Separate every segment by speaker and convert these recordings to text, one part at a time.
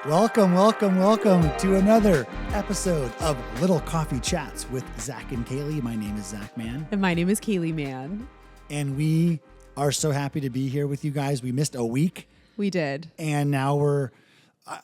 Speaker 1: Welcome to another episode of Little Coffee Chats with Zach and Kailey. My name is Zach Mann.
Speaker 2: And my name is Kailey Mann.
Speaker 1: And we are so happy to be here with you guys. We missed a week.
Speaker 2: We did.
Speaker 1: And now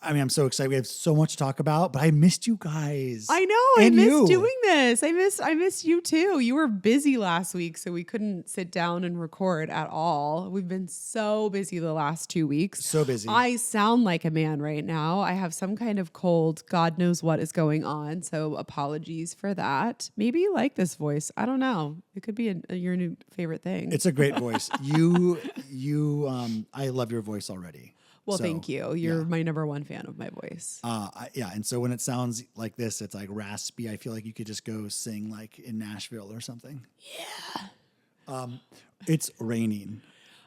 Speaker 1: I'm so excited. We have so much to talk about, but I missed you guys.
Speaker 2: I know. I missed doing this. I missed you too. You were busy last week, so we couldn't sit down and record at all. We've been so busy the last 2 weeks.
Speaker 1: So busy.
Speaker 2: I sound like a man right now. I have some kind of cold. God knows what is going on. So apologies for that. Maybe you like this voice. I don't know. It could be your new favorite thing.
Speaker 1: It's a great voice. I love your voice already.
Speaker 2: Well, thank you. You're my number one fan of my voice.
Speaker 1: And so when it sounds like this, it's like raspy. I feel like you could just go sing like in Nashville or something.
Speaker 2: Yeah.
Speaker 1: It's raining.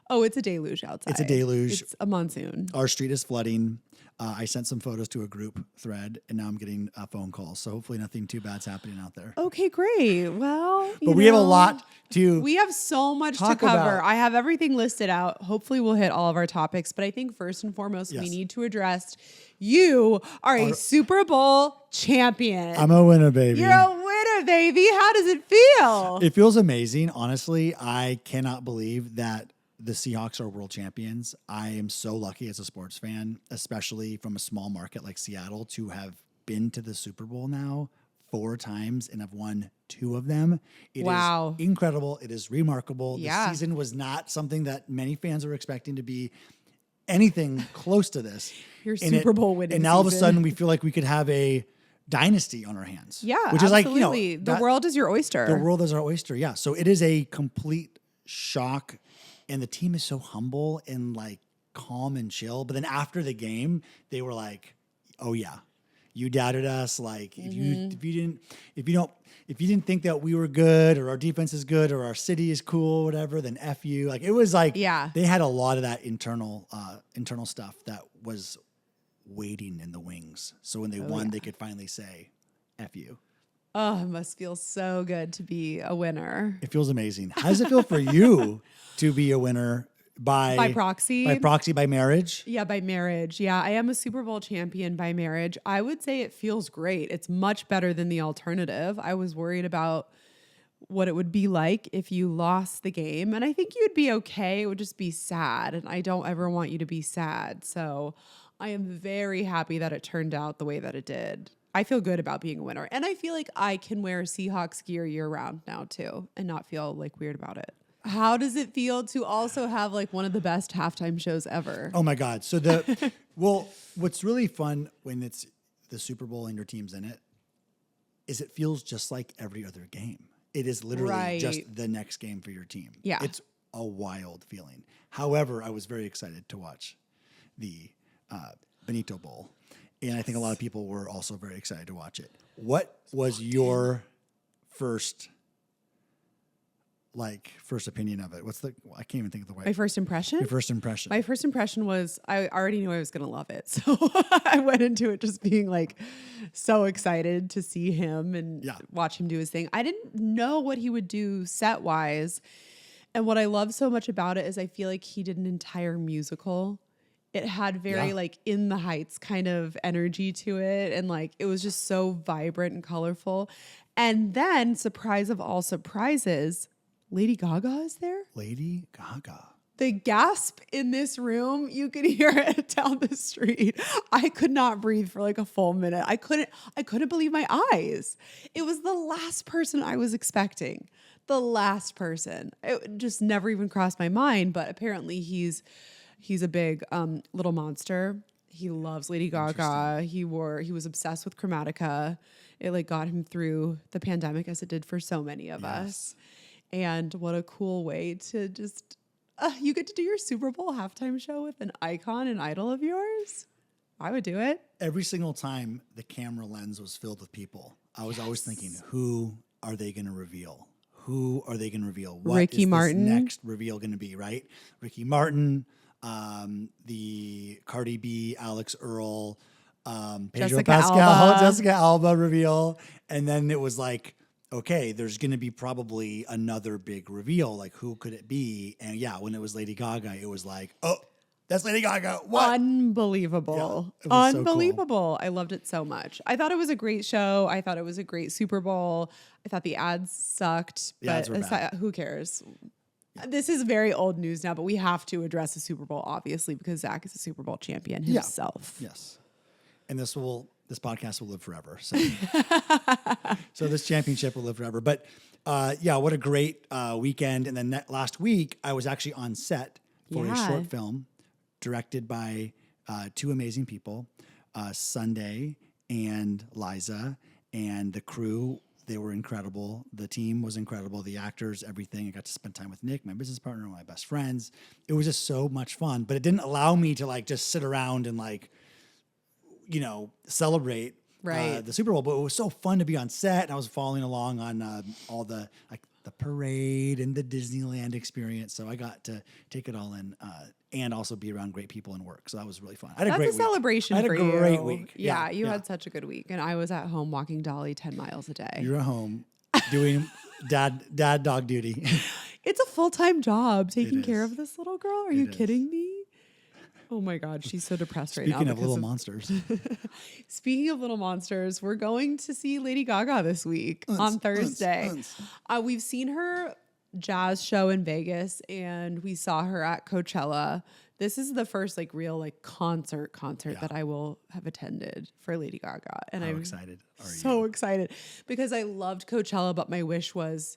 Speaker 2: Oh, it's a deluge outside.
Speaker 1: It's a deluge.
Speaker 2: It's a monsoon.
Speaker 1: Our street is flooding. I sent some photos to a group thread, and now I'm getting phone calls. So hopefully nothing too bad's happening out there.
Speaker 2: Okay, great. Well,
Speaker 1: we have a lot to
Speaker 2: We have so much to cover.
Speaker 1: About.
Speaker 2: I have everything listed out. Hopefully we'll hit all of our topics. But I think first and foremost, we need to address you are a Super Bowl champion.
Speaker 1: I'm a winner, baby.
Speaker 2: You're a winner, baby. How does it feel?
Speaker 1: It feels amazing. Honestly, I cannot believe that the Seahawks are world champions. I am so lucky as a sports fan, especially from a small market like Seattle, to have been to the Super Bowl now 4 times and have won 2 of them. It is incredible. It is remarkable. The season was not something that many fans were expecting to be anything close to this.
Speaker 2: Your Super Bowl winning
Speaker 1: And now all of a sudden we feel like we could have a dynasty on our hands.
Speaker 2: Yeah,
Speaker 1: which
Speaker 2: absolutely.
Speaker 1: is like,
Speaker 2: the world is your oyster.
Speaker 1: The world is our oyster, yeah. So it is a complete shock. And the team is so humble and like calm and chill. But then after the game, they were like, "Oh yeah, you doubted us. Like if you didn't think that we were good or our defense is good or our city is cool, whatever, then F you." Like it was like they had a lot of that internal stuff that was waiting in the wings. So when they won, they could finally say, "F you."
Speaker 2: Oh, it must feel so good to be a winner.
Speaker 1: It feels amazing. How does it feel for you to be a winner by
Speaker 2: proxy?
Speaker 1: By proxy, by marriage?
Speaker 2: Yeah, by marriage. Yeah, I am a Super Bowl champion by marriage. I would say it feels great. It's much better than the alternative. I was worried about what it would be like if you lost the game. And I think you'd be okay. It would just be sad. And I don't ever want you to be sad. So I am very happy that it turned out the way that it did. I feel good about being a winner. And I feel like I can wear Seahawks gear year round now too and not feel like weird about it. How does it feel to also have like one of the best halftime shows ever?
Speaker 1: Oh my God. So what's really fun when it's the Super Bowl and your team's in it is it feels just like every other game. It is literally just the next game for your team.
Speaker 2: Yeah.
Speaker 1: It's a wild feeling. However, I was very excited to watch the Benito Bowl. And I think a lot of people were also very excited to watch it. What was your first opinion of it? I can't even think of the word.
Speaker 2: My first impression?
Speaker 1: Your first impression.
Speaker 2: My first impression was I already knew I was going to love it. So I went into it just being like so excited to see him and watch him do his thing. I didn't know what he would do set wise. And what I love so much about it is I feel like he did an entire musical. It had very like In the Heights kind of energy to it. And like, it was just so vibrant and colorful. And then surprise of all surprises, Lady Gaga is there.
Speaker 1: Lady Gaga.
Speaker 2: The gasp in this room, you could hear it down the street. I could not breathe for like a full minute. I couldn't believe my eyes. It was the last person I was expecting. The last person. It just never even crossed my mind, but apparently he's a big little monster. He loves Lady Gaga. He was obsessed with Chromatica. It like got him through the pandemic as it did for so many of us. And what a cool way to just, you get to do your Super Bowl halftime show with an icon and idol of yours. I would do it.
Speaker 1: Every single time the camera lens was filled with people, I was always thinking, who are they going to reveal? Who are they going to reveal? What
Speaker 2: Ricky
Speaker 1: is
Speaker 2: Martin.
Speaker 1: This next reveal going to be, right? Ricky Martin, the Cardi B, Alex Earl, Pedro Pascal, Jessica Alba reveal. And then it was like, okay, there's going to be probably another big reveal. Like, who could it be? And yeah, when it was Lady Gaga, it was like, oh, That's Lady Gaga. What?
Speaker 2: Unbelievable.
Speaker 1: Yeah, it was so cool.
Speaker 2: Unbelievable. I loved it so much. I thought it was a great show. I thought it was a great Super Bowl. I thought the ads sucked.
Speaker 1: The ads were bad.
Speaker 2: Who cares? This is very old news now, but we have to address the Super Bowl, obviously, because Zach is a Super Bowl champion himself.
Speaker 1: Yes. And this podcast will live forever. So, so this championship will live forever. But what a great weekend. And then last week, I was actually on set for a short film directed by two amazing people, Sunday and Liza, and the crew. They were incredible. The team was incredible. The actors, everything. I got to spend time with Nick, my business partner, one of my best friends. It was just so much fun, but it didn't allow me to like just sit around and like, celebrate the Super Bowl. But it was so fun to be on set, and I was following along on all the the parade and the Disneyland experience. So I got to take it all in and also be around great people and work. So that was really fun. I had a great week.
Speaker 2: That's a celebration for you.
Speaker 1: I had a great week.
Speaker 2: Yeah, you had such a good week. And I was at home walking Dolly 10 miles a day.
Speaker 1: You're at home doing dad dog duty.
Speaker 2: It's a full-time job taking care of this little girl. Are you kidding me? Oh my God, she's so depressed right now.
Speaker 1: Speaking of little monsters.
Speaker 2: Speaking of little monsters, we're going to see Lady Gaga this week on Thursday. We've seen her jazz show in Vegas, and we saw her at Coachella. This is the first real concert that I will have attended for Lady Gaga. And I'm
Speaker 1: excited.
Speaker 2: So excited because I loved Coachella, but my wish was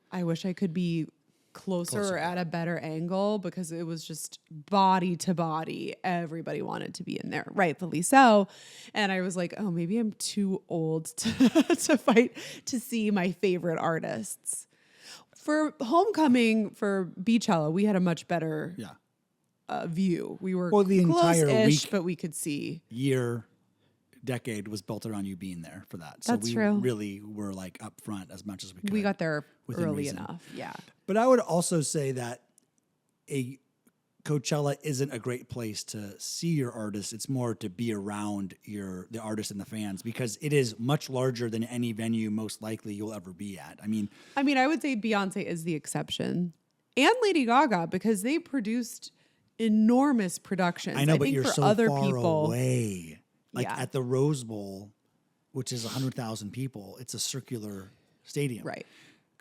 Speaker 2: I wish I could be closer or at a better angle because it was just body to body. Everybody wanted to be in there, rightfully so. And I was like, oh, maybe I'm too old to fight to see my favorite artists. For Homecoming, for Beachella, we had a much better view. We were
Speaker 1: the entire week,
Speaker 2: but we could see.
Speaker 1: Decade was built around you being there for that.
Speaker 2: So we
Speaker 1: really were up front as much as we could.
Speaker 2: We got there early enough. Yeah.
Speaker 1: But I would also say that a Coachella isn't a great place to see your artists. It's more to be around the artists and the fans because it is much larger than any venue most likely you'll ever be at. I mean, I would say
Speaker 2: Beyonce is the exception and Lady Gaga because they produced enormous productions.
Speaker 1: I know, but
Speaker 2: think
Speaker 1: you're
Speaker 2: for
Speaker 1: so
Speaker 2: other
Speaker 1: far
Speaker 2: people,
Speaker 1: away. At the Rose Bowl, which is 100,000 people, it's a circular stadium.
Speaker 2: Right.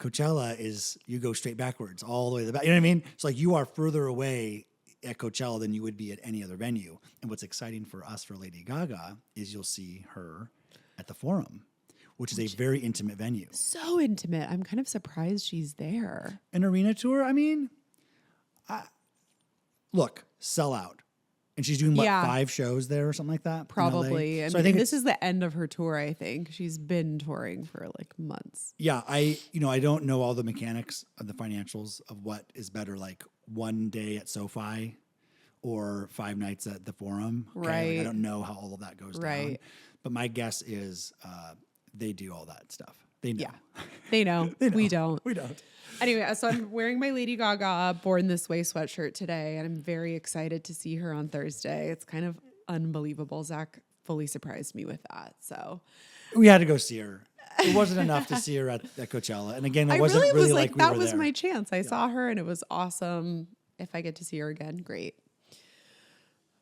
Speaker 1: Coachella is, you go straight backwards all the way to the back. You know what I mean? It's you are further away at Coachella than you would be at any other venue. And what's exciting for us, for Lady Gaga, is you'll see her at the Forum, which is a very intimate venue.
Speaker 2: So intimate. I'm kind of surprised she's there.
Speaker 1: An arena tour, look, sell out. And she's doing 5 shows there or something like that?
Speaker 2: Probably. I think this is the end of her tour, I think. She's been touring for months.
Speaker 1: Yeah, I don't know all the mechanics of the financials of what is better, one day at SoFi or 5 nights at the Forum. Okay?
Speaker 2: Right.
Speaker 1: I don't know how all of that goes down. But my guess is they do all that stuff. They know.
Speaker 2: Yeah, they know. We don't.
Speaker 1: We don't.
Speaker 2: Anyway, so I'm wearing my Lady Gaga Born This Way sweatshirt today, and I'm very excited to see her on Thursday. It's kind of unbelievable. Zach fully surprised me with that. So
Speaker 1: we had to go see her. It wasn't enough to see her at Coachella. And again, it wasn't really like we
Speaker 2: that
Speaker 1: were
Speaker 2: was
Speaker 1: there.
Speaker 2: my chance. I saw her, and it was awesome. If I get to see her again, great.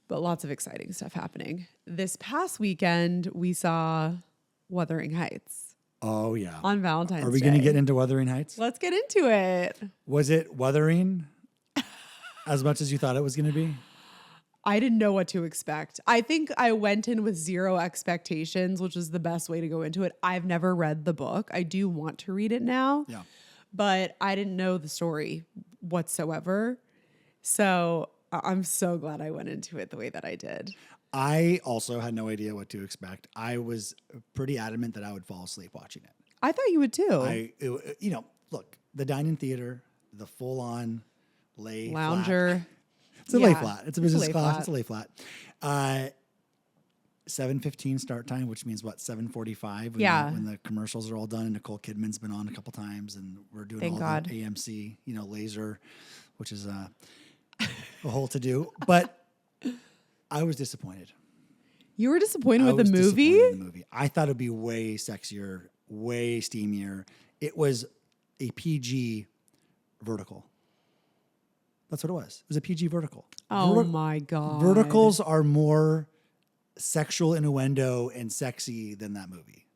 Speaker 2: But lots of exciting stuff happening. This past weekend, we saw Wuthering Heights.
Speaker 1: Oh, yeah.
Speaker 2: On Valentine's Day.
Speaker 1: Are we going to get into Wuthering Heights?
Speaker 2: Let's get into it.
Speaker 1: Was it wuthering as much as you thought it was going to be?
Speaker 2: I didn't know what to expect. I think I went in with 0 expectations, which is the best way to go into it. I've never read the book. I do want to read it now.
Speaker 1: Yeah.
Speaker 2: But I didn't know the story whatsoever. So I'm so glad I went into it the way that I did.
Speaker 1: I also had no idea what to expect. I was pretty adamant that I would fall asleep watching it.
Speaker 2: I thought you would too.
Speaker 1: Look, the dine-in theater, the full-on lay
Speaker 2: lounger.
Speaker 1: Flat. It's a lay flat. It's a business class.
Speaker 2: Flat.
Speaker 1: It's a lay flat. 7:15 start time, which means 7:45 when the commercials are all done. And Nicole Kidman's been on a couple times, and we're doing
Speaker 2: Thank God.
Speaker 1: The AMC, laser, which is a whole to do. But I was disappointed.
Speaker 2: You were disappointed with the movie?
Speaker 1: I thought it would be way sexier, way steamier. It was a PG vertical. That's what it was. It was a PG vertical.
Speaker 2: Oh my God.
Speaker 1: Verticals are more sexual innuendo and sexy than that movie.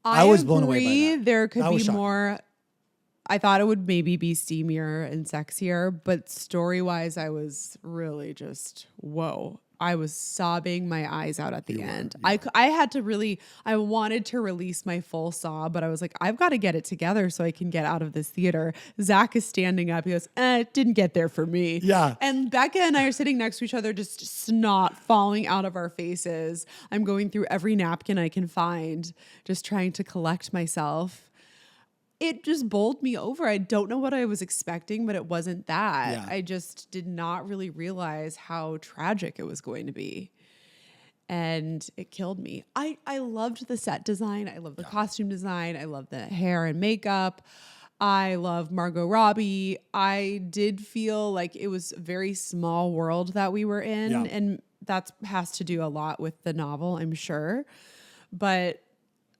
Speaker 1: I was blown away by that.
Speaker 2: There could
Speaker 1: That was
Speaker 2: be
Speaker 1: shocking.
Speaker 2: more. I thought it would maybe be steamier and sexier, but story-wise, I was really just, whoa. I was sobbing my eyes out at the end. I had to really, I wanted to release my full sob, but I was like, I've got to get it together so I can get out of this theater. Zach is standing up. He goes, it didn't get there for me.
Speaker 1: Yeah.
Speaker 2: And Becca and I are sitting next to each other, just snot falling out of our faces. I'm going through every napkin I can find, just trying to collect myself. It just bowled me over. I don't know what I was expecting, but it wasn't that.
Speaker 1: Yeah.
Speaker 2: I just did not really realize how tragic it was going to be. And it killed me. I loved the set design. I love the costume design. I love the hair and makeup. I love Margot Robbie. I did feel like it was a very small world that we were in.
Speaker 1: Yeah.
Speaker 2: And that has to do a lot with the novel, I'm sure. But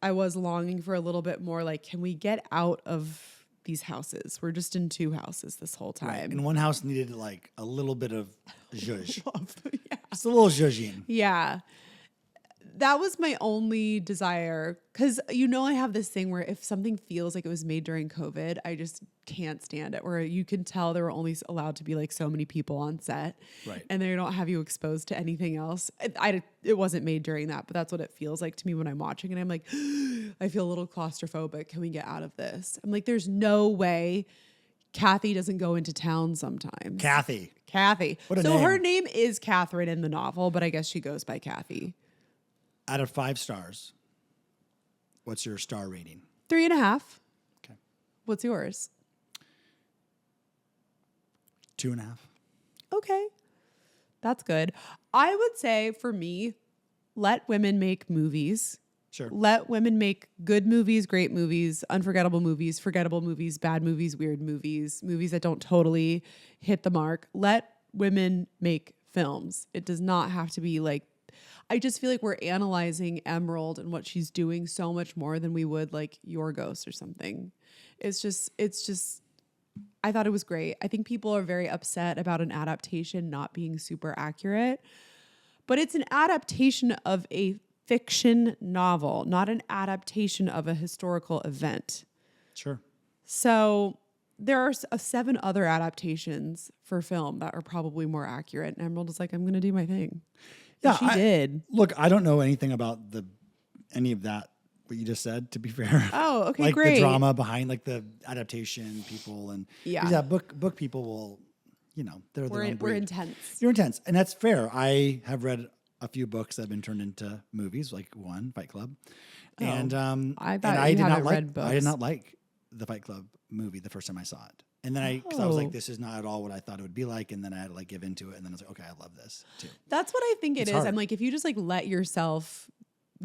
Speaker 2: I was longing for a little bit more, like, can we get out of these houses? We're just in 2 houses this whole time.
Speaker 1: Right. And one house needed like a little bit of zhuzh.
Speaker 2: Yeah.
Speaker 1: Just a little zhuzhing.
Speaker 2: Yeah. That was my only desire. Because, I have this thing where if something feels like it was made during COVID, I just can't stand it. Where you can tell there were only allowed to be like so many people on set.
Speaker 1: Right.
Speaker 2: And they don't have you exposed to anything else. It wasn't made during that, but that's what it feels like to me when I'm watching. And I'm like, I feel a little claustrophobic. Can we get out of this? I'm like, there's no way Kathy doesn't go into town sometimes.
Speaker 1: Kathy. What a
Speaker 2: So
Speaker 1: name.
Speaker 2: her name is Catherine in the novel, but I guess she goes by Kathy.
Speaker 1: Out of 5 stars, what's your star rating?
Speaker 2: 3.5.
Speaker 1: Okay.
Speaker 2: What's yours?
Speaker 1: 2.5.
Speaker 2: Okay. That's good. I would say for me, let women make movies.
Speaker 1: Sure.
Speaker 2: Let women make good movies, great movies, unforgettable movies, forgettable movies, bad movies, weird movies, movies that don't totally hit the mark. Let women make films. It does not have to be like, I just feel like we're analyzing Emerald and what she's doing so much more than we would like Yorgos or something. It's just, I thought it was great. I think people are very upset about an adaptation not being super accurate, but it's an adaptation of a fiction novel, not an adaptation of a historical event.
Speaker 1: Sure.
Speaker 2: So there are 7 other adaptations for film that are probably more accurate. And Emerald is like, I'm going to do my thing.
Speaker 1: Yeah,
Speaker 2: she did.
Speaker 1: Look, I don't know anything about any of that, what you just said, to be fair.
Speaker 2: Oh, okay,
Speaker 1: like
Speaker 2: great.
Speaker 1: the drama behind like the adaptation people and book people will, they're their own breed.
Speaker 2: We're intense.
Speaker 1: You're intense. And that's fair. I have read a few books that have been turned into movies, like one, Fight Club.
Speaker 2: Oh,
Speaker 1: And
Speaker 2: I thought
Speaker 1: I
Speaker 2: you
Speaker 1: did
Speaker 2: hadn't
Speaker 1: not like
Speaker 2: read books.
Speaker 1: I did not like the Fight Club movie the first time I saw it. And then because I was like, this is not at all what I thought it would be like. And then I had to like give into it. And then I was like, okay, I love this too.
Speaker 2: That's what I think
Speaker 1: It's
Speaker 2: it is.
Speaker 1: hard.
Speaker 2: I'm like, if you just like let yourself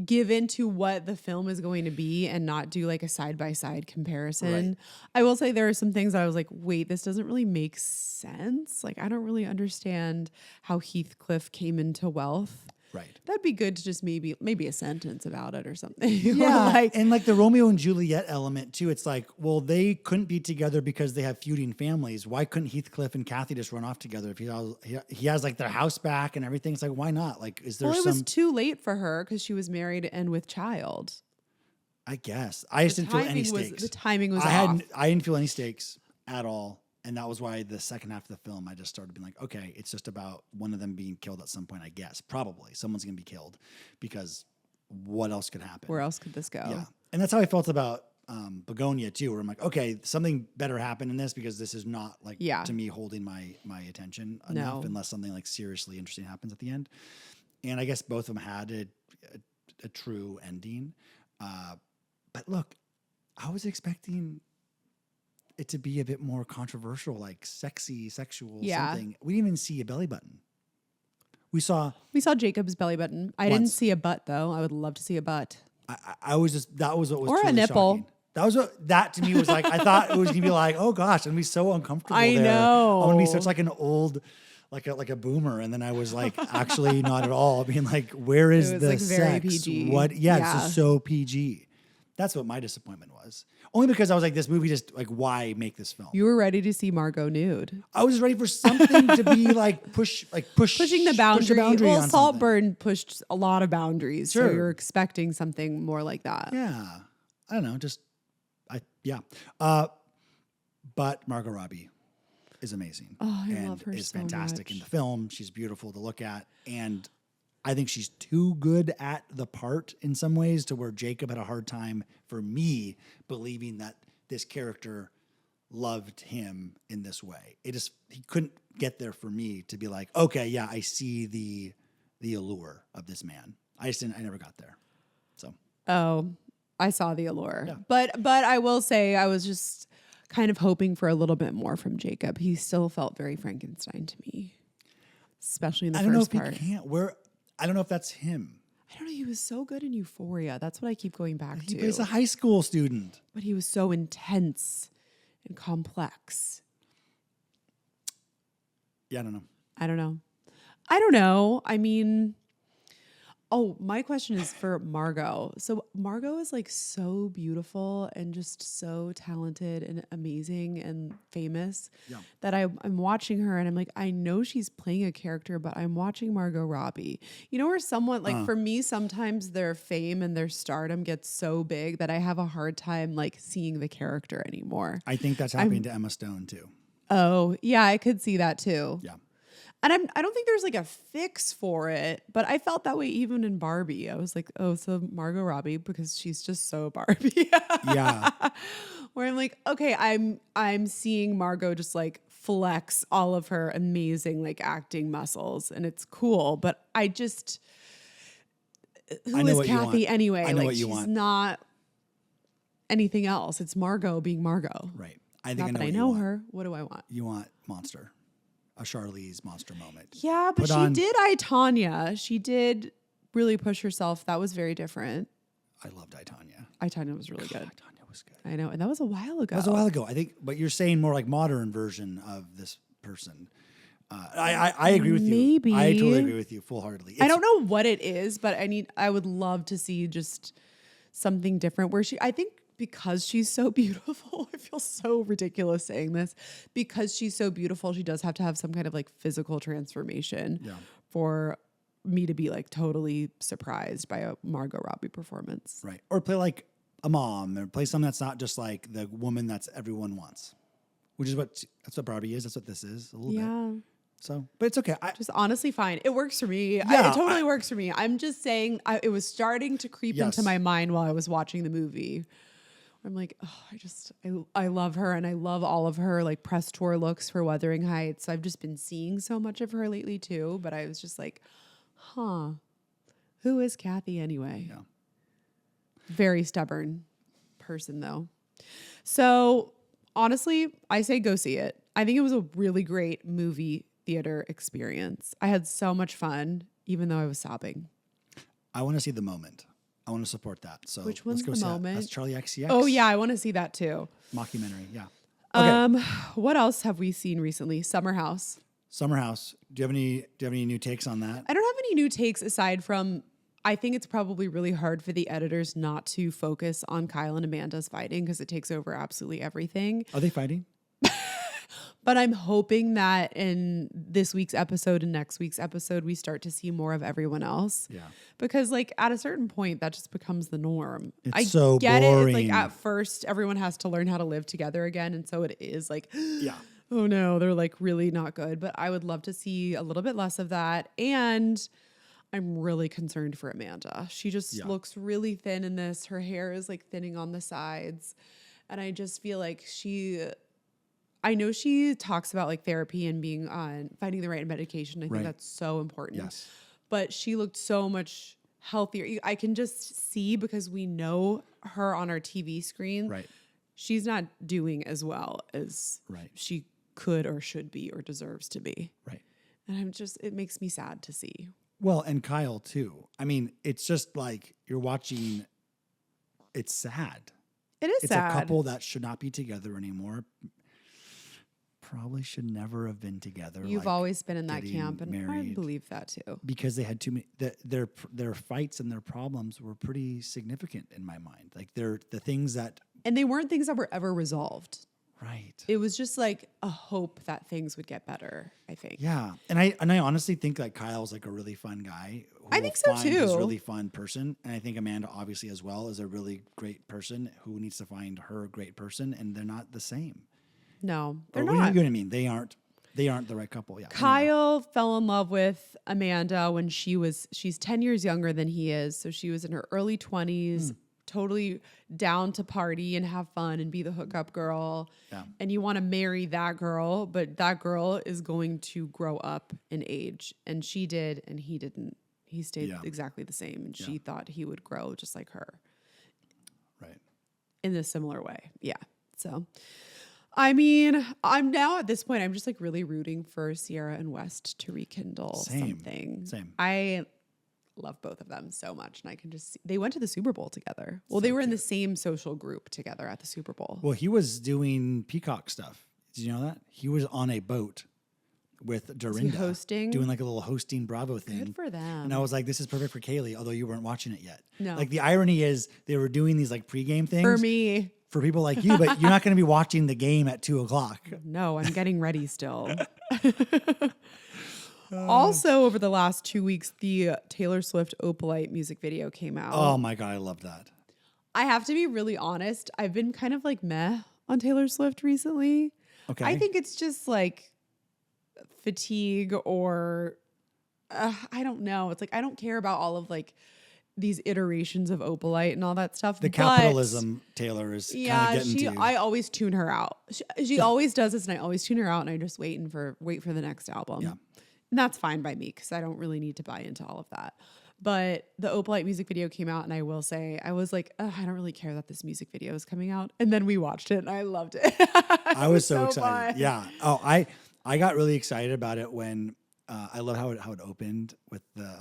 Speaker 2: give into what the film is going to be and not do like a side-by-side comparison.
Speaker 1: Right.
Speaker 2: I will say there are some things that I was like, wait, this doesn't really make sense. Like, I don't really understand how Heathcliff came into wealth.
Speaker 1: Right.
Speaker 2: That'd be good to just maybe a sentence about it or something.
Speaker 1: Yeah,
Speaker 2: Or like,
Speaker 1: and like the Romeo and Juliet element too. It's like, well, they couldn't be together because they have feuding families. Why couldn't Heathcliff and Kathy just run off together if he has like their house back and everything? It's like, why not? Like, is there
Speaker 2: well, it
Speaker 1: some?
Speaker 2: was too late for her because she was married and with child.
Speaker 1: I guess I just didn't feel any stakes.
Speaker 2: The timing was
Speaker 1: I
Speaker 2: off.
Speaker 1: didn't feel any stakes at all. And that was why the second half of the film, I just started being like, okay, it's just about one of them being killed at some point, I guess. Probably. Someone's going to be killed because what else could happen?
Speaker 2: Where else could this go?
Speaker 1: Yeah. And that's how I felt about Begonia too, where I'm like, okay, something better happened in this because this is not like, to me, holding my attention enough unless something like seriously interesting happens at the end. And I guess both of them had a true ending. But look, I was expecting it to be a bit more controversial, like sexy, sexual, something. We didn't even see a belly button. We saw
Speaker 2: Jacob's belly button. I didn't see a butt though. I would love to see a butt.
Speaker 1: I was just, that was what was
Speaker 2: Or a
Speaker 1: truly
Speaker 2: nipple.
Speaker 1: shocking. That to me was like, I thought it was gonna be like, oh gosh, I'm gonna be so uncomfortable.
Speaker 2: I
Speaker 1: there.
Speaker 2: know.
Speaker 1: I'm gonna be such like an old, like a boomer. And then I was like, actually not at all. Being like, where is
Speaker 2: It was
Speaker 1: the
Speaker 2: like very
Speaker 1: sex?
Speaker 2: PG.
Speaker 1: What? Yeah,
Speaker 2: Yeah.
Speaker 1: this is so PG. That's what my disappointment was. Only because I was like, this movie just like, why make this film?
Speaker 2: You were ready to see Margot nude.
Speaker 1: I was ready for something to be like
Speaker 2: Pushing the boundary.
Speaker 1: Push the boundary
Speaker 2: Well,
Speaker 1: on something.
Speaker 2: Saltburn pushed a lot of boundaries. So
Speaker 1: Sure.
Speaker 2: you're expecting something more like that.
Speaker 1: Yeah. I don't know. But Margot Robbie is amazing.
Speaker 2: Oh, I
Speaker 1: and
Speaker 2: love her
Speaker 1: is
Speaker 2: so
Speaker 1: fantastic
Speaker 2: much.
Speaker 1: in the film. She's beautiful to look at. And I think she's too good at the part in some ways to where Jacob had a hard time for me believing that this character loved him in this way. He couldn't get there for me to be like, okay, yeah, I see the allure of this man. I never got there. So.
Speaker 2: Oh, I saw the allure.
Speaker 1: Yeah.
Speaker 2: But I will say I was just kind of hoping for a little bit more from Jacob. He still felt very Frankenstein to me, especially in the
Speaker 1: I don't know
Speaker 2: first
Speaker 1: if
Speaker 2: part.
Speaker 1: I don't know if that's him.
Speaker 2: I don't know. He was so good in Euphoria. That's what I keep going back
Speaker 1: He
Speaker 2: to.
Speaker 1: plays a high school student.
Speaker 2: But he was so intense and complex.
Speaker 1: Yeah, I don't know.
Speaker 2: I don't know. I mean, oh, my question is for Margot. So Margot is like so beautiful and just so talented and amazing and famous that I'm watching her and I'm like, I know she's playing a character, but I'm watching Margot Robbie. You know, where someone like for me, sometimes their fame and their stardom gets so big that I have a hard time like seeing the character anymore.
Speaker 1: I think that's happening to Emma Stone too.
Speaker 2: Oh, yeah, I could see that too.
Speaker 1: Yeah.
Speaker 2: And I don't think there's like a fix for it, but I felt that way even in Barbie. I was like, oh, so Margot Robbie, because she's just so Barbie.
Speaker 1: Yeah.
Speaker 2: Where I'm like, okay, I'm seeing Margot just like flex all of her amazing like acting muscles, and it's cool. But I just, who is Kathy anyway?
Speaker 1: I know
Speaker 2: like
Speaker 1: what you
Speaker 2: she's
Speaker 1: want.
Speaker 2: not anything else. It's Margot being Margot.
Speaker 1: Right. I think
Speaker 2: Not
Speaker 1: I know
Speaker 2: that I
Speaker 1: what
Speaker 2: know
Speaker 1: you want.
Speaker 2: her. What do I want?
Speaker 1: You want Monster. A Charlize Monster moment.
Speaker 2: Yeah, but she did I, Tonya. She did really push herself. That was very different.
Speaker 1: I loved I, Tonya.
Speaker 2: I, Tonya was really good.
Speaker 1: I, Tonya was good.
Speaker 2: I know. And that was a while ago.
Speaker 1: That was a while ago. I think, but you're saying more like modern version of this person. I agree with you.
Speaker 2: Maybe.
Speaker 1: I totally agree with you full-heartedly.
Speaker 2: I don't know what it is, but I would love to see just something different where I think because she's so beautiful, I feel so ridiculous saying this. Because she's so beautiful, she does have to have some kind of like physical transformation for me to be like totally surprised by a Margot Robbie performance.
Speaker 1: Right. Or play like a mom, or play something that's not just like the woman that's everyone wants, which is that's what Barbie is. That's what this is a little bit. So, but it's okay.
Speaker 2: Just honestly fine. It works for me.
Speaker 1: Yeah,
Speaker 2: it totally works for me. I'm just saying it was starting to creep into my mind while I was watching the movie. I'm like, oh, I love her, and I love all of her like press tour looks for Wuthering Heights. I've just been seeing so much of her lately too, but I was just like, who is Kathy anyway?
Speaker 1: Yeah.
Speaker 2: Very stubborn person though. So honestly, I say go see it. I think it was a really great movie theater experience. I had so much fun, even though I was sobbing.
Speaker 1: I want to see The Moment. I want to support that. So
Speaker 2: Which one's
Speaker 1: let's go
Speaker 2: The
Speaker 1: see
Speaker 2: Moment?
Speaker 1: That. That's Charlie XCX.
Speaker 2: Oh yeah, I want to see that too.
Speaker 1: Mockumentary. Yeah. Okay.
Speaker 2: What else have we seen recently? Summer House.
Speaker 1: Summer House. Do you have any new takes on that?
Speaker 2: I don't have any new takes aside from I think it's probably really hard for the editors not to focus on Kyle and Amanda's fighting because it takes over absolutely everything.
Speaker 1: Are they fighting?
Speaker 2: But I'm hoping that in this week's episode and next week's episode, we start to see more of everyone else.
Speaker 1: Yeah.
Speaker 2: Because like at a certain point, that just becomes the norm.
Speaker 1: It's so boring.
Speaker 2: It's like at first, everyone has to learn how to live together again. And so it is like,
Speaker 1: Yeah.
Speaker 2: oh no, they're like really not good. But I would love to see a little bit less of that. And I'm really concerned for Amanda. She just looks really thin in this. Her hair is like thinning on the sides. And I just feel like I know she talks about like therapy and being on finding the right medication. I think that's so important.
Speaker 1: Yes.
Speaker 2: But she looked so much healthier. I can just see because we know her on our TV screen.
Speaker 1: Right.
Speaker 2: She's not doing as well as she could or should be or deserves to be.
Speaker 1: Right.
Speaker 2: And it makes me sad to see.
Speaker 1: Well, and Kyle too. I mean, it's just like you're watching. It's sad.
Speaker 2: It is sad.
Speaker 1: It's a couple that should not be together anymore. probably should never have been together.
Speaker 2: You've
Speaker 1: like,
Speaker 2: always been in that
Speaker 1: getting
Speaker 2: camp, and I
Speaker 1: married.
Speaker 2: believe that too.
Speaker 1: Because they had too many, their fights and their problems were pretty significant in my mind. Like they're the things that,
Speaker 2: And they weren't things that were ever resolved.
Speaker 1: right.
Speaker 2: It was just like a hope that things would get better, I think.
Speaker 1: Yeah. And I honestly think like Kyle's like a really fun guy. Who
Speaker 2: I think so
Speaker 1: will find His
Speaker 2: too.
Speaker 1: really fun person. And I think Amanda obviously as well is a really great person who needs to find her great person, and they're not the same.
Speaker 2: No, they're
Speaker 1: Or,
Speaker 2: not.
Speaker 1: You know what I mean? They aren't the right couple. Yeah.
Speaker 2: Kyle fell in love with Amanda when she's 10 years younger than he is. So she was in her early 20s, totally down to party and have fun and be the hookup girl.
Speaker 1: Yeah.
Speaker 2: And you want to marry that girl, but that girl is going to grow up in age. And she did, and he didn't. He stayed exactly the same. And she thought he would grow just like her.
Speaker 1: Right.
Speaker 2: In a similar way. Yeah. So, I mean, I'm now at this point, I'm just like really rooting for Sierra and West to rekindle something.
Speaker 1: Same.
Speaker 2: I love both of them so much. And I can just see, they went to the Super Bowl together. Well, they were in the same social group together at the Super Bowl.
Speaker 1: Well, he was doing Peacock stuff. Did you know that? He was on a boat with Dorinda.
Speaker 2: hosting?
Speaker 1: Doing like a little hosting Bravo thing.
Speaker 2: Good for them.
Speaker 1: And I was like, this is perfect for Kailey, although you weren't watching it yet.
Speaker 2: No.
Speaker 1: Like the irony is they were doing these like pregame things.
Speaker 2: For me.
Speaker 1: For people like you, but you're not going to be watching the game at 2:00.
Speaker 2: No, I'm getting ready still. Also, over the last 2 weeks, the Taylor Swift Opalite music video came out.
Speaker 1: Oh my God, I love that.
Speaker 2: I have to be really honest. I've been kind of like meh on Taylor Swift recently.
Speaker 1: Okay.
Speaker 2: I think it's just like fatigue or I don't know. It's like I don't care about all of like these iterations of Opalite and all that stuff.
Speaker 1: The
Speaker 2: but
Speaker 1: capitalism Taylor is kind of getting to.
Speaker 2: I always tune her out. She always does this, and I always tune her out, and I just wait for the next album.
Speaker 1: Yeah.
Speaker 2: And that's fine by me because I don't really need to buy into all of that. But the Opalite music video came out, and I will say, I was like, I don't really care that this music video is coming out. And then we watched it, and I loved it.
Speaker 1: I was so excited.
Speaker 2: fun.
Speaker 1: Yeah. Oh, I got really excited about it when I love how it opened with the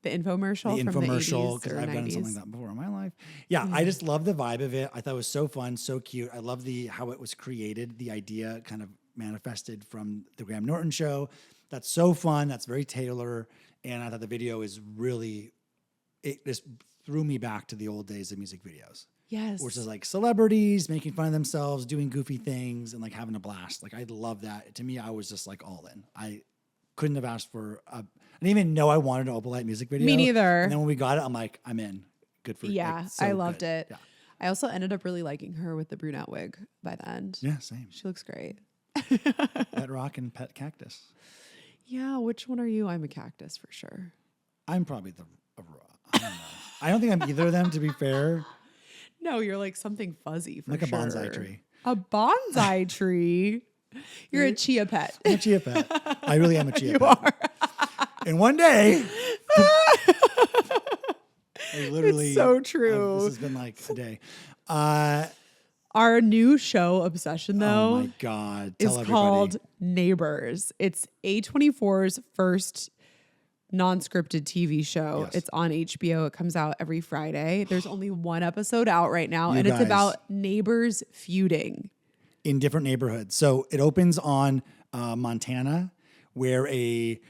Speaker 2: infomercial from the 80s
Speaker 1: because
Speaker 2: or
Speaker 1: I've
Speaker 2: 90s.
Speaker 1: done something like that before in my life. Yeah, I just love the vibe of it. I thought it was so fun, so cute. I love how it was created, the idea kind of manifested from the Graham Norton show. That's so fun. That's very Taylor. And I thought the video is really, it just threw me back to the old days of music videos.
Speaker 2: Yes.
Speaker 1: Which is like celebrities making fun of themselves, doing goofy things, and like having a blast. Like I love that. To me, I was just like all in. I couldn't have asked for I didn't even know I wanted an Opalite music video.
Speaker 2: Me neither.
Speaker 1: And then when we got it, I'm like, I'm in. Good for you.
Speaker 2: Yeah,
Speaker 1: Like, so
Speaker 2: I loved
Speaker 1: good.
Speaker 2: it.
Speaker 1: Yeah.
Speaker 2: I also ended up really liking her with the brunette wig by the end.
Speaker 1: Yeah, same.
Speaker 2: She looks great.
Speaker 1: Pet rock and pet cactus.
Speaker 2: Yeah, which one are you? I'm a cactus for sure.
Speaker 1: I'm probably I don't know. I don't think I'm either of them, to be fair.
Speaker 2: No, you're like something fuzzy for
Speaker 1: Like a
Speaker 2: sure.
Speaker 1: bonsai tree.
Speaker 2: A bonsai tree? You're a chia pet.
Speaker 1: I'm a chia pet. I really am a chia
Speaker 2: You
Speaker 1: pet.
Speaker 2: are.
Speaker 1: And one day, I literally.
Speaker 2: It's so true.
Speaker 1: This has been like a day.
Speaker 2: Our new show obsession, though,
Speaker 1: Oh my God.
Speaker 2: is
Speaker 1: Tell everybody.
Speaker 2: called Neighbors. It's A24's first non-scripted TV show.
Speaker 1: Yes.
Speaker 2: It's on HBO. It comes out every Friday. There's only one episode out right now,
Speaker 1: You
Speaker 2: and it's
Speaker 1: guys.
Speaker 2: about neighbors feuding.
Speaker 1: In different neighborhoods. So it opens on Montana, where a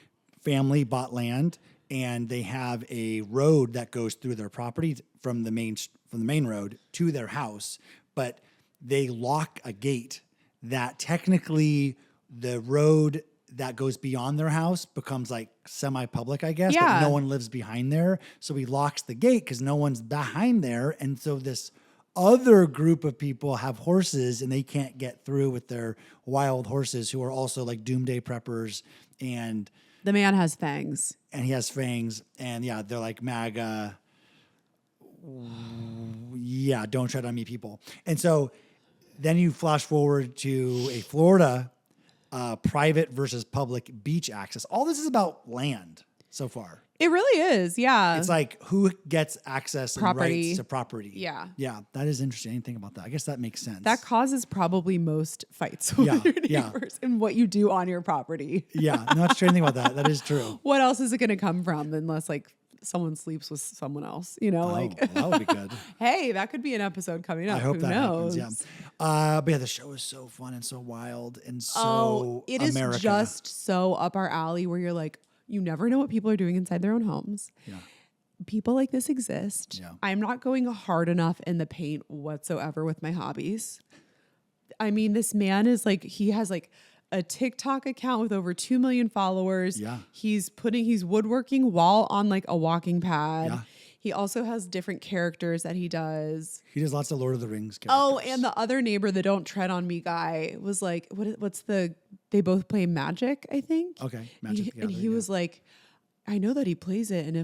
Speaker 1: family bought land, and they have a road that goes through their property from the main road to their house, but they lock a gate that technically the road that goes beyond their house becomes like semi-public, I guess.
Speaker 2: Yeah.
Speaker 1: But no one lives behind there. So he locks the gate because no one's behind there. And so this other group of people have horses and they can't get through with their wild horses, who are also like doomsday preppers. And
Speaker 2: The man has fangs.
Speaker 1: he has fangs. And yeah, they're like MAGA. Yeah, don't tread on me, people. And so then you flash forward to a Florida private versus public beach access. All this is about land so far.
Speaker 2: It really is, yeah.
Speaker 1: It's like who gets access
Speaker 2: Property.
Speaker 1: and rights to property.
Speaker 2: Yeah.
Speaker 1: Yeah, that is interesting. I didn't think about that. I guess that makes sense.
Speaker 2: That causes probably most fights with
Speaker 1: Yeah,
Speaker 2: your
Speaker 1: yeah.
Speaker 2: neighbors and what you do on your property.
Speaker 1: Yeah, no, that's true. Think about that. That is true.
Speaker 2: What else is it going to come from unless like someone sleeps with someone else, you know, like
Speaker 1: that would be good.
Speaker 2: hey, that could be an episode coming up.
Speaker 1: I hope
Speaker 2: Who
Speaker 1: that
Speaker 2: knows?
Speaker 1: happens. Yeah. But yeah, the show is so fun and so wild and so
Speaker 2: It
Speaker 1: America.
Speaker 2: is just so up our alley where you're like, you never know what people are doing inside their own homes.
Speaker 1: Yeah.
Speaker 2: People like this exist.
Speaker 1: Yeah.
Speaker 2: I'm not going hard enough in the paint whatsoever with my hobbies. I mean, this man is like, he has like a TikTok account with over 2 million followers.
Speaker 1: Yeah.
Speaker 2: He's woodworking while on like a walking pad.
Speaker 1: Yeah.
Speaker 2: He also has different characters that he does.
Speaker 1: He does lots of Lord of the Rings characters.
Speaker 2: Oh, and the other neighbor, the Don't Tread on Me guy, was like, they both play Magic, I think.
Speaker 1: Okay. Magic
Speaker 2: And he was like, I know that he plays it. And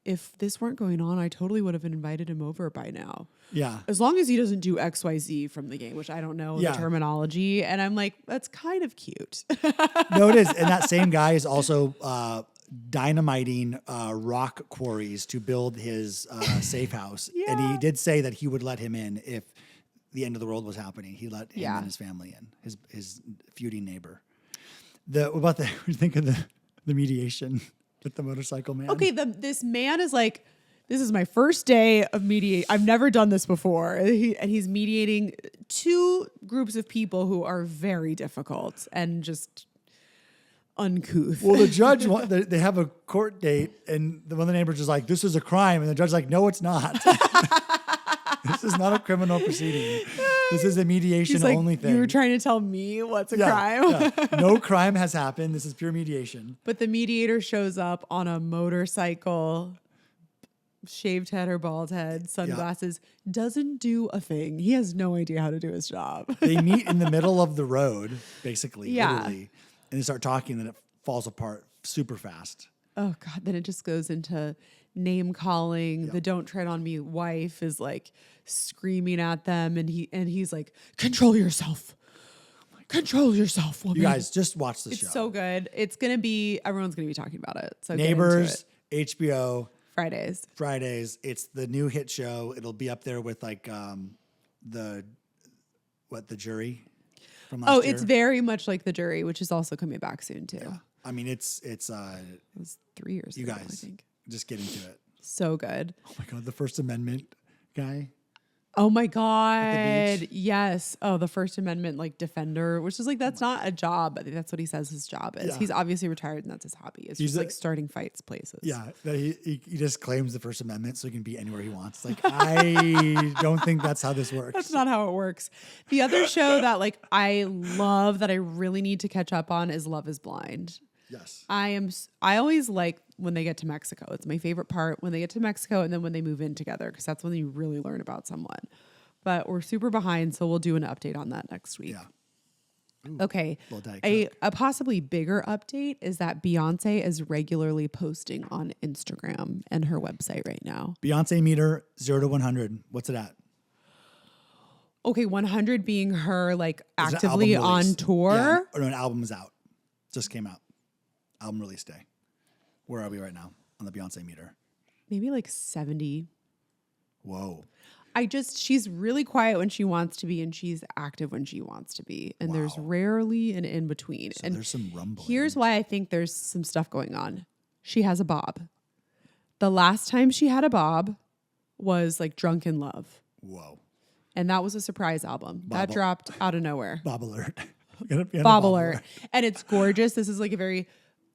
Speaker 2: if this weren't going on, I totally would have invited him over by now.
Speaker 1: Yeah.
Speaker 2: As long as he doesn't do XYZ from the game, which I don't know the terminology. And I'm like, that's kind of cute.
Speaker 1: No, it is. And that same guy is also dynamiting rock quarries to build his safe house.
Speaker 2: Yeah.
Speaker 1: And he did say that he would let him in if the end of the world was happening. He let him and his family in, his feuding neighbor. What do you think of the mediation with the motorcycle man?
Speaker 2: Okay, this man is like, this is my first day of mediate. I've never done this before. And he's mediating two groups of people who are very difficult and just uncouth.
Speaker 1: Well, the judge, they have a court date, and one of the neighbors is like, this is a crime. And the judge's like, no, it's not. This is not a criminal proceeding. This is a mediation only thing.
Speaker 2: You were trying to tell me what's a crime?
Speaker 1: Yeah. No crime has happened. This is pure mediation.
Speaker 2: But the mediator shows up on a motorcycle, shaved head or bald head, sunglasses, doesn't do a thing. He has no idea how to do his job.
Speaker 1: They meet in the middle of the road, basically, literally, and they start talking, and it falls apart super fast.
Speaker 2: Oh, God. Then it just goes into name calling. The Don't Tread on Me wife is like screaming at them, and he's like, control yourself. Control yourself, woman.
Speaker 1: You guys, just watch the show.
Speaker 2: It's so good. Everyone's going to be talking about it. So
Speaker 1: Neighbors, HBO.
Speaker 2: Fridays.
Speaker 1: It's the new hit show. It'll be up there with like the Jury from last year.
Speaker 2: It's very much like The Jury, which is also coming back soon too.
Speaker 1: Yeah. I mean, it
Speaker 2: was 3 years ago,
Speaker 1: guys,
Speaker 2: I think.
Speaker 1: just get into it.
Speaker 2: So good.
Speaker 1: Oh my God, the First Amendment guy.
Speaker 2: Oh my God. Yes. Oh, the First Amendment like defender, which is like, that's not a job. I think that's what he says his job is.
Speaker 1: Yeah.
Speaker 2: He's obviously retired and that's his hobby. It's just like starting fights places.
Speaker 1: Yeah. That he just claims the First Amendment so he can be anywhere he wants. Like, I don't think that's how this works.
Speaker 2: That's not how it works. The other show that like I love that I really need to catch up on is Love is Blind.
Speaker 1: Yes.
Speaker 2: I always like when they get to Mexico. It's my favorite part when they get to Mexico and then when they move in together, because that's when you really learn about someone. But we're super behind, so we'll do an update on that next week.
Speaker 1: Yeah. Ooh,
Speaker 2: okay. A possibly bigger update is that Beyonce is regularly posting on Instagram and her website right now.
Speaker 1: Beyonce meter 0 to 100. What's it at?
Speaker 2: Okay, 100 being her like actively on tour.
Speaker 1: Yeah. Oh, no, an album is out. Just came out. Album release day. Where are we right now on the Beyonce meter?
Speaker 2: Maybe like 70.
Speaker 1: Whoa.
Speaker 2: She's really quiet when she wants to be and she's active when she wants to be. And there's rarely an in between.
Speaker 1: So
Speaker 2: and
Speaker 1: there's some rumbling.
Speaker 2: Here's why I think there's some stuff going on. She has a bob. The last time she had a bob was like Drunk in Love.
Speaker 1: Whoa.
Speaker 2: And that was a surprise album. That dropped out of nowhere.
Speaker 1: Bob alert.
Speaker 2: Bob alert. And it's gorgeous. This is like a very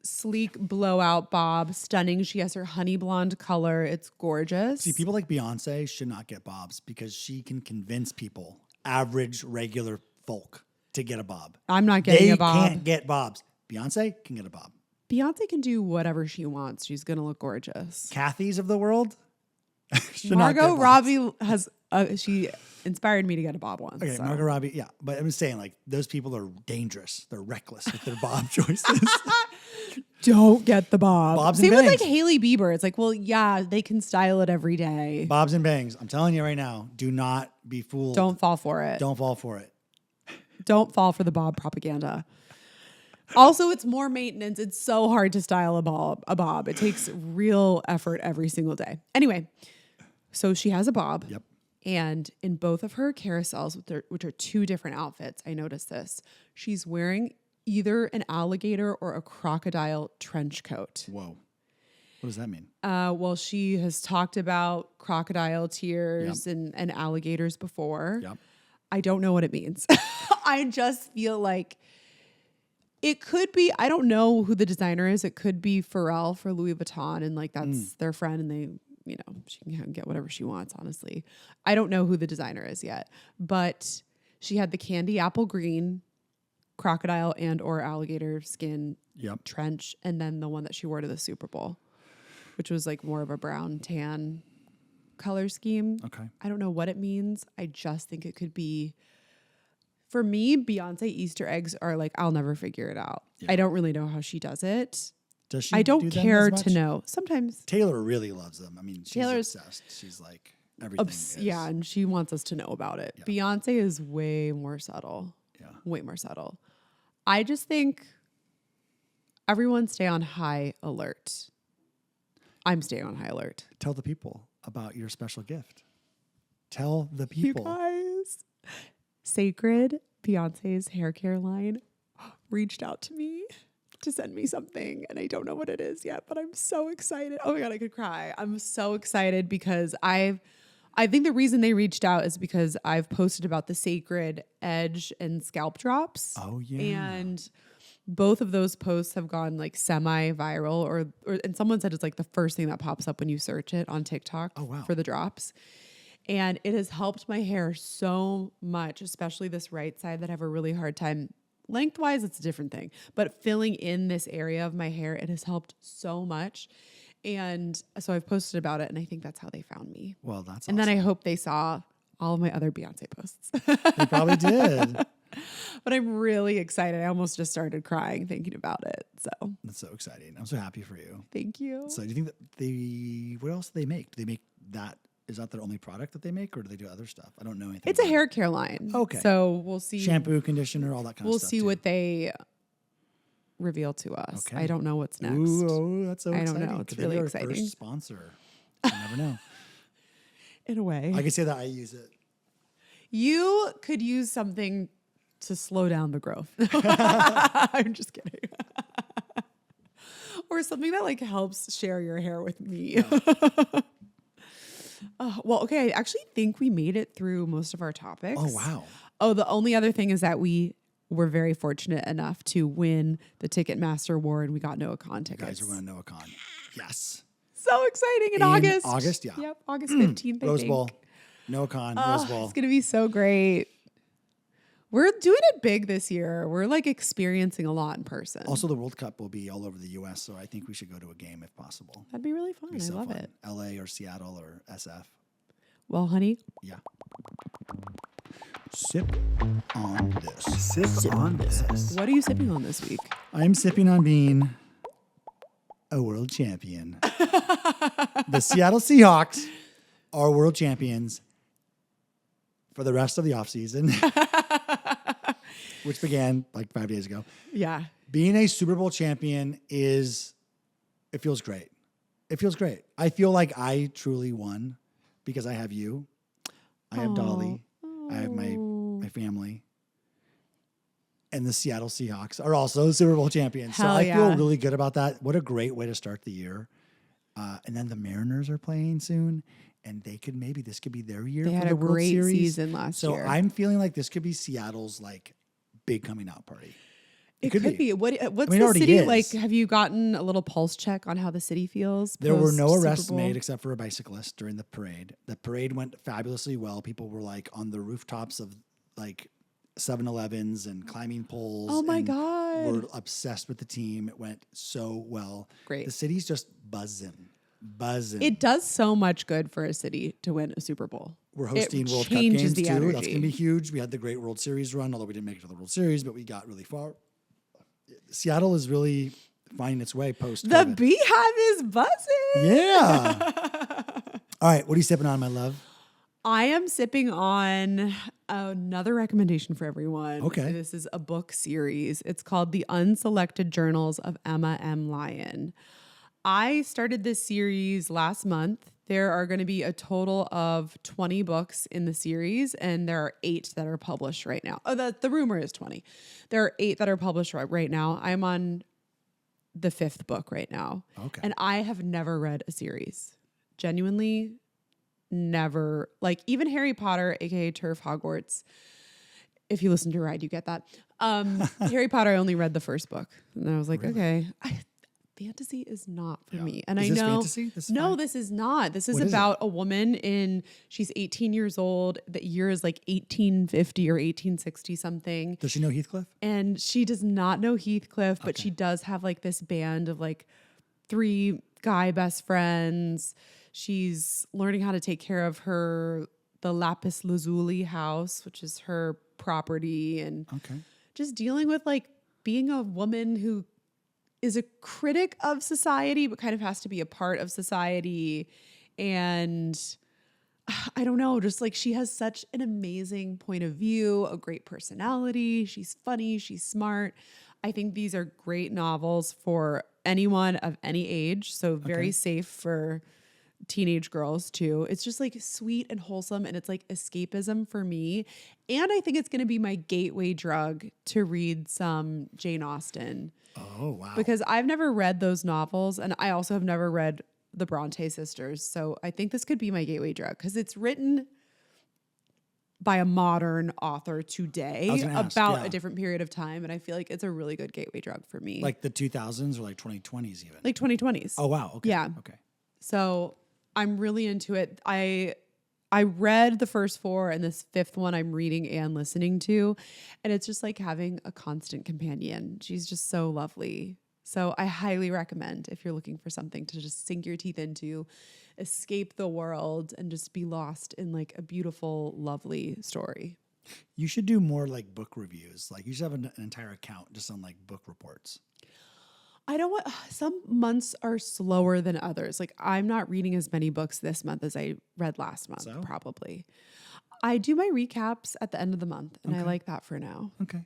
Speaker 2: sleek blowout bob. Stunning. She has her honey blonde color. It's gorgeous.
Speaker 1: See, people like Beyonce should not get bobs because she can convince people, average, regular folk, to get a bob.
Speaker 2: I'm not getting a bob.
Speaker 1: They can't get bobs. Beyonce can get a bob.
Speaker 2: Beyonce can do whatever she wants. She's going to look gorgeous.
Speaker 1: Kathy's of the world should
Speaker 2: Margot
Speaker 1: not get
Speaker 2: Robbie has, she inspired me to get a bob once.
Speaker 1: Okay,
Speaker 2: so.
Speaker 1: Margot Robbie, yeah. But I'm saying, like, those people are dangerous. They're reckless with their bob choices.
Speaker 2: Don't get the bob.
Speaker 1: Bobs
Speaker 2: Same
Speaker 1: and
Speaker 2: with
Speaker 1: bangs.
Speaker 2: like Hailey Bieber. It's like, well, yeah, they can style it every day.
Speaker 1: Bobs and bangs. I'm telling you right now, do not be fooled.
Speaker 2: Don't fall for it.
Speaker 1: Don't fall for it.
Speaker 2: Don't fall for the bob propaganda. Also, it's more maintenance. It's so hard to style a bob. It takes real effort every single day. Anyway, so she has a bob.
Speaker 1: Yep.
Speaker 2: And in both of her carousels, which are two different outfits, I noticed this. She's wearing either an alligator or a crocodile trench coat.
Speaker 1: Whoa. What does that mean?
Speaker 2: Well, she has talked about crocodile tears and alligators before.
Speaker 1: Yep.
Speaker 2: I don't know what it means. I just feel like it could be, I don't know who the designer is. It could be Pharrell for Louis Vuitton, and like that's their friend, and they, you know, she can get whatever she wants, honestly. I don't know who the designer is yet, but she had the candy apple green crocodile and or alligator skin trench, and then the one that she wore to the Super Bowl, which was like more of a brown tan color scheme.
Speaker 1: Okay.
Speaker 2: I don't know what it means. I just think it could be, for me, Beyonce Easter eggs are like, I'll never figure it out. Yeah. I don't really know how she does it.
Speaker 1: Does she?
Speaker 2: I don't care to know. Sometimes
Speaker 1: Taylor really loves them. I mean, she's obsessed. She's like everything.
Speaker 2: Yeah, and she wants us to know about it. Yeah. Beyonce is way more subtle. Yeah. Way more subtle. I just think everyone stay on high alert. I'm staying on high alert.
Speaker 1: Tell the people about your special gift. Tell the people.
Speaker 2: You guys. CRIED, Beyonce's hair care line, reached out to me to send me something, and I don't know what it is yet, but I'm so excited. Oh my God, I could cry. I'm so excited because I think the reason they reached out is because I've posted about the CRIED edge and scalp drops.
Speaker 1: Oh yeah.
Speaker 2: And both of those posts have gone like semi-viral, or and someone said it's like the first thing that pops up when you search it on TikTok.
Speaker 1: Oh, wow.
Speaker 2: For the drops. And it has helped my hair so much, especially this right side that I have a really hard time. Lengthwise, it's a different thing. But filling in this area of my hair, it has helped so much. And so I've posted about it, and I think that's how they found me.
Speaker 1: Well, that's
Speaker 2: and
Speaker 1: awesome.
Speaker 2: then I hope they saw all of my other Beyonce posts.
Speaker 1: They probably did.
Speaker 2: But I'm really excited. I almost just started crying thinking about it. So
Speaker 1: that's so exciting. I'm so happy for you.
Speaker 2: Thank you.
Speaker 1: So do you think that what else do they make? Do they make that? Is that their only product that they make, or do they do other stuff? I don't know anything.
Speaker 2: It's a hair care line.
Speaker 1: Okay.
Speaker 2: So we'll see.
Speaker 1: Shampoo, conditioner, all that kind of stuff.
Speaker 2: We'll see what they reveal to us. Okay. I don't know what's next.
Speaker 1: Ooh, that's so exciting.
Speaker 2: I don't know. It's really exciting.
Speaker 1: First sponsor. You never know.
Speaker 2: In a way.
Speaker 1: I can say that I use it.
Speaker 2: You could use something to slow down the growth. I'm just kidding. Or something that like helps share your hair with me. Yeah. Well, okay. I actually think we made it through most of our topics.
Speaker 1: Oh, wow.
Speaker 2: Oh, the only other thing is that we were very fortunate enough to win the Ticketmaster Award, and we got NoahCon tickets.
Speaker 1: You guys are going to NoahCon. Yes.
Speaker 2: So exciting in August.
Speaker 1: August, yeah.
Speaker 2: Yep, August 15th, I
Speaker 1: Rose
Speaker 2: think.
Speaker 1: Bowl. NoahCon, Rose Bowl.
Speaker 2: It's going to be so great. We're doing it big this year. We're like experiencing a lot in person.
Speaker 1: Also, the World Cup will be all over the U.S., so I think we should go to a game if possible.
Speaker 2: That'd be really fun. I love it.
Speaker 1: L.A. or Seattle or SF.
Speaker 2: Well, honey.
Speaker 1: Yeah. Sip on this. Sip on this.
Speaker 2: What are you sipping on this week?
Speaker 1: I'm sipping on being a world champion. The Seattle Seahawks are world champions for the rest of the offseason, which began like 5 days ago.
Speaker 2: Yeah.
Speaker 1: Being a Super Bowl champion it feels great. It feels great. I feel like I truly won because I have you. I have Dolly. I have my family. And the Seattle Seahawks are also Super Bowl champions.
Speaker 2: Hell
Speaker 1: so I feel
Speaker 2: yeah.
Speaker 1: really good about that. What a great way to start the year. And then the Mariners are playing soon. And this could be their year.
Speaker 2: They
Speaker 1: for
Speaker 2: had
Speaker 1: the
Speaker 2: a
Speaker 1: World
Speaker 2: great
Speaker 1: Series.
Speaker 2: season last year.
Speaker 1: So I'm feeling like this could be Seattle's like big coming out party.
Speaker 2: It could be. What's
Speaker 1: it
Speaker 2: the
Speaker 1: already
Speaker 2: city
Speaker 1: is.
Speaker 2: like? Have you gotten a little pulse check on how the city feels?
Speaker 1: There were no
Speaker 2: post
Speaker 1: arrests
Speaker 2: Super Bowl?
Speaker 1: made except for a bicyclist during the parade. The parade went fabulously well. People were like on the rooftops of like 7-Elevens and climbing poles.
Speaker 2: Oh my
Speaker 1: and
Speaker 2: God.
Speaker 1: Were obsessed with the team. It went so well.
Speaker 2: Great.
Speaker 1: The city's just buzzing.
Speaker 2: It does so much good for a city to win a Super Bowl.
Speaker 1: We're hosting World Cup games too. That's going to be huge. We had the great World Series run, although we didn't make it to the World Series, but we got really far. Seattle is really finding its way post.
Speaker 2: The Beehive is buzzing.
Speaker 1: Yeah. All right. What are you sipping on, my love?
Speaker 2: I am sipping on another recommendation for everyone.
Speaker 1: Okay.
Speaker 2: This is a book series. It's called The Unselected Journals of Emma M. Lyon. I started this series last month. There are going to be a total of 20 books in the series, and there are 8 that are published right now. Oh, the rumor is 20. There are 8 that are published right now. I'm on the 5th book right now.
Speaker 1: Okay.
Speaker 2: And I have never read a series. Genuinely never. Like even Harry Potter, aka Turf Hogwarts. If you listen to Ride, you get that. Harry Potter, I only read the 1st book. And I was like, okay, fantasy is not for me. And
Speaker 1: is
Speaker 2: I
Speaker 1: this
Speaker 2: know.
Speaker 1: fantasy? This is
Speaker 2: No,
Speaker 1: fine?
Speaker 2: this is not. This is
Speaker 1: What is
Speaker 2: about a woman she's 18 years old. The year is like 1850 or 1860 something.
Speaker 1: Does she know Heathcliff?
Speaker 2: And she does not know Heathcliff, but
Speaker 1: Okay.
Speaker 2: she does have like this band of like 3 guy best friends. She's learning how to take care of the lapis lazuli house, which is her property, and
Speaker 1: Okay.
Speaker 2: just dealing with like being a woman who is a critic of society, but kind of has to be a part of society. And I don't know, just like she has such an amazing point of view, a great personality. She's funny, she's smart. I think these are great novels for anyone of any age. So very safe for teenage girls too. It's just like sweet and wholesome, and it's like escapism for me. And I think it's going to be my gateway drug to read some Jane Austen.
Speaker 1: Oh, wow.
Speaker 2: Because I've never read those novels, and I also have never read the Bronte sisters. So I think this could be my gateway drug because it's written by a modern author today about a different period of time. And I feel like it's a really good gateway drug for me.
Speaker 1: Like the 2000s or like 2020s even?
Speaker 2: Like 2020s.
Speaker 1: Oh, wow. Okay.
Speaker 2: Yeah.
Speaker 1: Okay.
Speaker 2: So I'm really into it. I read the first 4, and this 5th one I'm reading and listening to. And it's just like having a constant companion. She's just so lovely. So I highly recommend if you're looking for something to just sink your teeth into, escape the world, and just be lost in like a beautiful, lovely story.
Speaker 1: You should do more like book reviews. Like you should have an entire account just on like book reports.
Speaker 2: I don't want, some months are slower than others. Like I'm not reading as many books this month as I read last month, probably. I do my recaps at the end of the month, and I like that for now.
Speaker 1: Okay.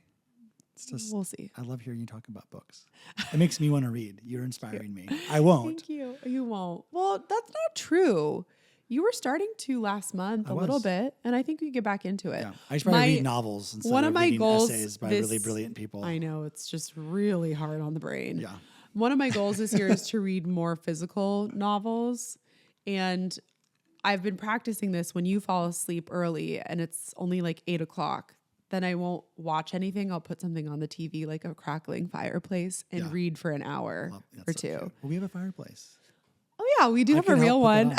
Speaker 1: It's just,
Speaker 2: we'll see.
Speaker 1: I love hearing you talk about books. It makes me want to read. You're inspiring me. I won't.
Speaker 2: Thank you. You won't. Well, that's not true. You were starting to last month a little bit, and I think we get back into it.
Speaker 1: Yeah. I should probably read novels instead of reading essays by really brilliant people.
Speaker 2: I know, it's just really hard on the brain.
Speaker 1: Yeah.
Speaker 2: One of my goals this year is to read more physical novels, and I've been practicing this. When you fall asleep early and it's only like 8:00, then I won't watch anything. I'll put something on the TV, like a crackling fireplace, and read for an hour or two.
Speaker 1: Well, we have a fireplace.
Speaker 2: Oh yeah, we do have a real one.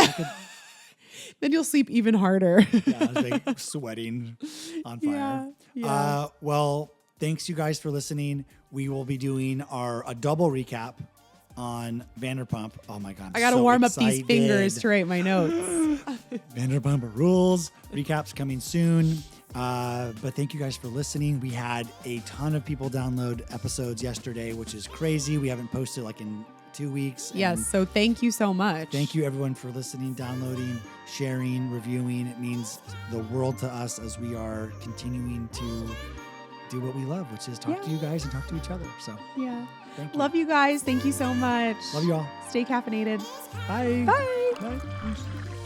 Speaker 2: Then you'll sleep even harder.
Speaker 1: Yeah, like sweating on fire.
Speaker 2: Yeah.
Speaker 1: Well, thanks you guys for listening. We will be doing a double recap on Vanderpump. Oh my God.
Speaker 2: I got to warm up these fingers to write my notes.
Speaker 1: Vanderpump Rules. Recaps coming soon. But thank you guys for listening. We had a ton of people download episodes yesterday, which is crazy. We haven't posted like in 2 weeks.
Speaker 2: Yes. So thank you so much.
Speaker 1: Thank you everyone for listening, downloading, sharing, reviewing. It means the world to us as we are continuing to do what we love, which is talk to you guys and talk to each other. So
Speaker 2: yeah.
Speaker 1: Thank you.
Speaker 2: Love you guys. Thank you so much.
Speaker 1: Love you all.
Speaker 2: Stay caffeinated.
Speaker 1: Bye.
Speaker 2: Bye.
Speaker 1: Bye.